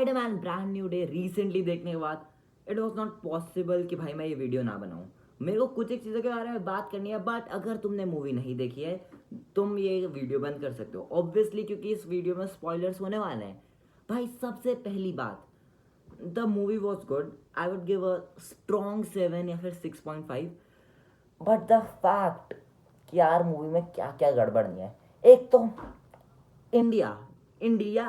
Spiderman brand new day recently देखने के बाद इट वॉज नॉट पॉसिबल कि भाई मैं ये वीडियो ना बनाऊं। मेरे को कुछ एक चीज़ों के बारे में बात करनी है, बट अगर तुमने मूवी नहीं देखी है तुम ये वीडियो बंद कर सकते हो ऑब्वियसली, क्योंकि इस वीडियो में स्पॉयलर्स होने वाले हैं। भाई सबसे पहली बात, the movie was good. I would give a strong 7 या फिर 6.5। बट द फैक्ट कि यार मूवी में क्या क्या गड़बड़ नहीं है। एक तो इंडिया इंडिया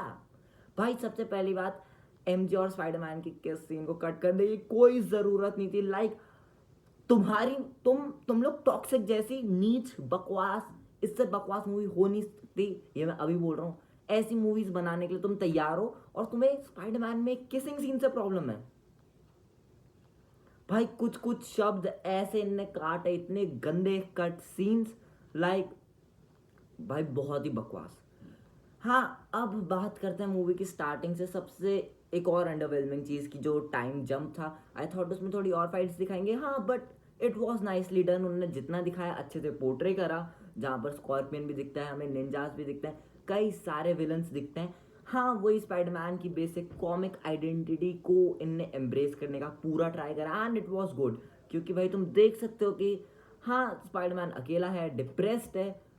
भाई सबसे पहली बात, एमजे और स्पाइडरमैन की किस सीन को कट करने की कोई जरूरत नहीं थी। लाइक तुम्हारी तुम लोग टॉक्सिक जैसी नीच बकवास, इससे बकवास मूवी हो नहीं सकती। ये मैं अभी बोल रहा हूँ। ऐसी मूवीज बनाने के लिए तुम तैयार हो और तुम्हें स्पाइडरमैन में किसिंग सीन से प्रॉब्लम है। भाई कुछ कुछ शब्द ऐसे इनने काटे, इतने गंदे कट सीन्स। लाइक भाई बहुत ही बकवास। हाँ, अब बात करते हैं मूवी की स्टार्टिंग से। सबसे एक और अंडरवेलमिंग चीज़ की जो टाइम जंप था, आई थॉट उसमें थोड़ी और फाइट्स दिखाएंगे। हाँ, but it was nicely done. उन्होंने जितना दिखाया अच्छे से पोर्ट्रे करा। जहाँ पर स्कॉर्पियन भी दिखता है, हमें निंजास भी दिखते हैं, कई सारे विलन्स दिखते हैं। हाँ, वही स्पाइडरमैन की बेसिक कॉमिक आइडेंटिटी को इनने एम्ब्रेस करने का पूरा ट्राई करा एंड इट वॉज गुड। क्योंकि भाई तुम देख सकते हो कि हाँ, स्पाइडरमैन अकेला है, डिप्रेस्ड है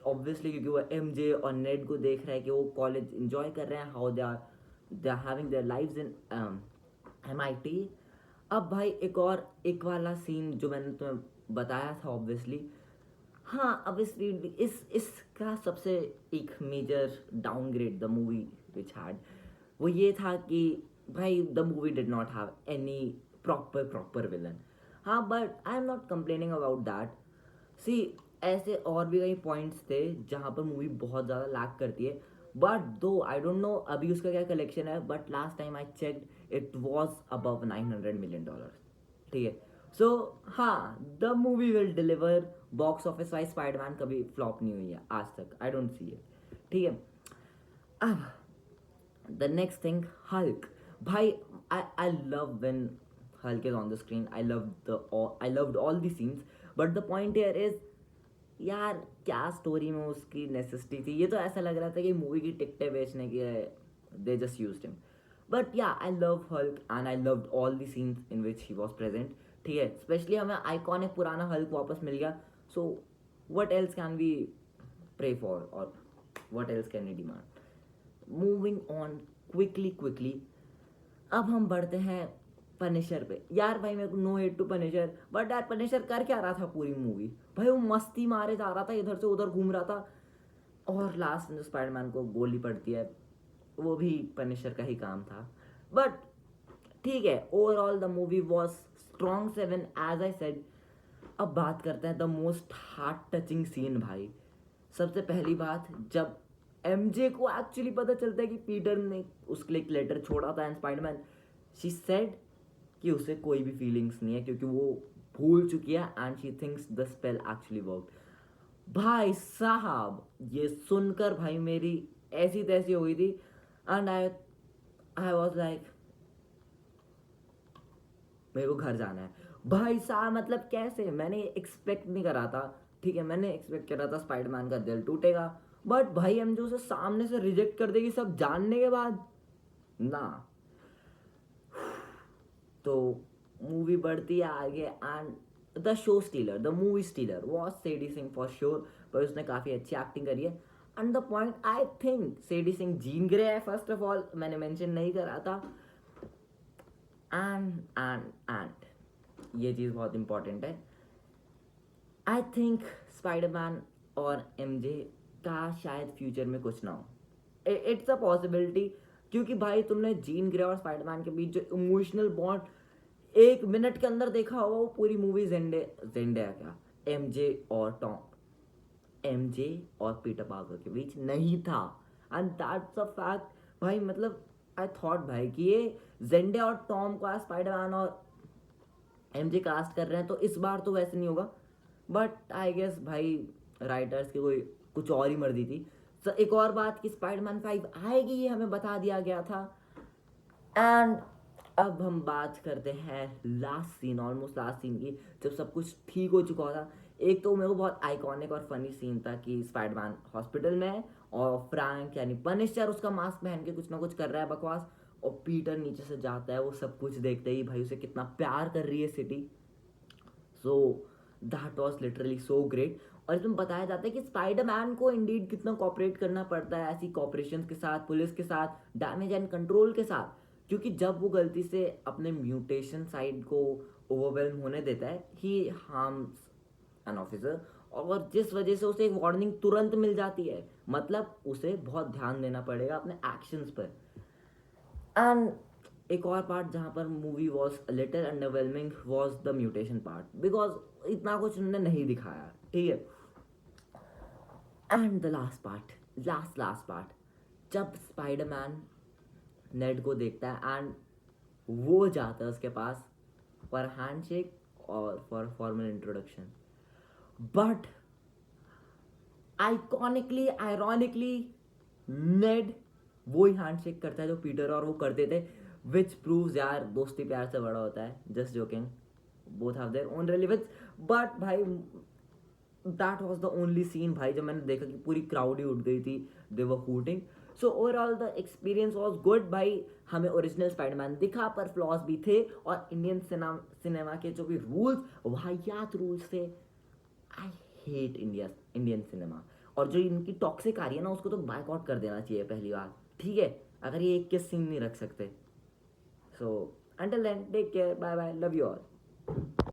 ऑब्वियसली, क्योंकि वो एमजे और नेड को देख रहा है कि वो कॉलेज इंजॉय कर रहे हैं, how they are having their lives in MIT. अब भाई एक वाला सीन जो मैंने तुम्हें बताया था ऑब्वियसली। हाँ, अब इसका सबसे एक major downgrade the movie which had, वो ये था कि भाई the movie did not have any proper villain. हाँ, but I am not complaining about that. See, ऐसे और भी कई पॉइंट्स थे जहाँ पर मूवी बहुत ज़्यादा लैक करती है। बट दो आई डोंट नो अभी उसका क्या कलेक्शन है, but last time I checked it was above $900 million। ठीक है। सो हाँ, the movie will deliver. Box office wise Spiderman कभी फ्लॉप नहीं हुई है आज तक, आई डोंट सी इट। ठीक है। अब द नेक्स्ट थिंग, हल्क। भाई I love when Hulk is on the screen. I loved all the scenes. But the point here is, यार क्या स्टोरी में उसकी नेसेसिटी थी? ये तो ऐसा लग रहा था कि मूवी की टिकटें बेचने की they just used him. But yeah, I love Hulk and I loved all the scenes in which he was present. ठीक है, स्पेशली हमें आइकॉनिक पुराना हल्क वापस मिल गया। So what else can we pray for, और what else can we demand? Moving on quickly, अब हम बढ़ते हैं पनिशर पे। यार भाई, मेरे को no hate to Punisher, but यार पनिशर कर क्या रहा था पूरी मूवी? भाई वो मस्ती मारे जा रहा था, इधर से उधर घूम रहा था, और लास्ट में जो स्पाइडरमैन को गोली पड़ती है वो भी पनिशर का ही काम था। बट ठीक है, overall the movie was strong 7 as I said. अब बात करते हैं the most heart touching scene. भाई सबसे पहली बात, जब एमजे को एक्चुअली पता चलता है कि पीटर ने उसके लिए एक लेटर छोड़ा था एंड स्पाइडरमैन, शी सेड कि उसे कोई भी फीलिंग्स नहीं है क्योंकि वो भूल चुकी है and she thinks the spell actually work. भाई साहब, ये सुनकर भाई मेरी ऐसी तैसी हो गई थी। एंड आई वॉज लाइक, मेरे को घर जाना है। भाई साहब मतलब कैसे, मैंने एक्सपेक्ट नहीं करा था। ठीक है, मैंने एक्सपेक्ट करा था स्पाइडरमैन का दिल टूटेगा, बट भाई हम जो उसे सामने से रिजेक्ट कर देगी सब जानने के बाद, ना। तो मूवी बढ़ती है आगे and the show stealer, the movie stealer was Sadie Sink for sure. पर उसने काफ़ी अच्छी एक्टिंग करी है। And the point, I think Sadie Sink Jean Grey है, फर्स्ट ऑफ ऑल मैंने मेंशन नहीं करा था। एंड ये चीज़ बहुत इंपॉर्टेंट है। आई थिंक स्पाइडरमैन और एमजे का शायद फ्यूचर में कुछ ना हो। इट्स अ पॉसिबिलिटी, क्योंकि भाई तुमने जीन ग्रे और स्पाइडरमैन के बीच जो इमोशनल बॉन्ड 1 मिनट के अंदर देखा होगा, वो पूरी मूवी जेंडे क्या, एमजे और टॉम, एमजे और पीटर पार्कर के बीच नहीं था। And that's a fact. भाई मतलब आई थॉट भाई कि ये जेंडे और टॉम का स्पाइडरमैन और एमजे कास्ट कर रहे हैं तो इस बार तो वैसे नहीं होगा। बट आई गेस भाई राइटर्स की कोई कुछ और ही मर्जी थी। तो एक और बात कि स्पाइडरमैन 5 आएगी, ये हमें बता दिया गया था। एंड अब हम बात करते हैं last scene, almost last scene की, जब सब कुछ ठीक हो चुका था। एक तो मेरे को बहुत आइकॉनिक और फनी सीन था कि स्पाइडरमैन हॉस्पिटल में है और फ्रैंक यानी पनिशर उसका मास्क पहन के कुछ ना कुछ कर रहा है बकवास, और पीटर नीचे से जाता है, वो सब कुछ देखते ही भाई उसे कितना प्यार कर रही है city. So that was literally so great. और इसमें बताया जाता है कि स्पाइडरमैन को इंडीड कितना कॉपरेट करना पड़ता है ऐसी कॉपरेशन के साथ, पुलिस के साथ, डैमेज एंड कंट्रोल के साथ, क्योंकि जब वो गलती से अपने म्यूटेशन साइड को ओवरवेलम होने देता है, ही हार्म्स एन ऑफिसर, और जिस वजह से उसे एक वार्निंग तुरंत मिल जाती है। मतलब उसे बहुत ध्यान देना पड़ेगा अपने एक्शंस पर। एंड एक और पार्ट जहाँ पर movie was little underwhelming was the mutation part, because इतना कुछ उन्होंने नहीं दिखाया, ठीक है। And the last part, last part, जब स्पाइडरमैन नेड को देखता है एंड वो जाता है उसके पास फॉर हैंडशेक और for formal introduction, but iconically ironically Ned वो ही हैंडशेक करता है जो पीटर और वो करते थे, विच प्रूव्स यार दोस्ती प्यार से बड़ा होता है। Just joking, both have their own relevance. But भाई that was the only scene भाई जब मैंने देखा कि पूरी क्राउड ही उठ गई थी, they were hooting. So overall the experience was good भाई। हमें ओरिजिनल स्पाइडरमैन दिखा पर फ्लॉज भी थे, और इंडियन सिनेमा के जो भी रूल्स, वाहियात रूल्स थे। I hate Indian cinema. और जो इनकी टॉक्सिक आ रही है ना, उसको तो बायकॉट कर देना चाहिए पहली बार, ठीक है, अगर ये 21 सीन नहीं रख सकते। So until then take care, bye bye, love you all.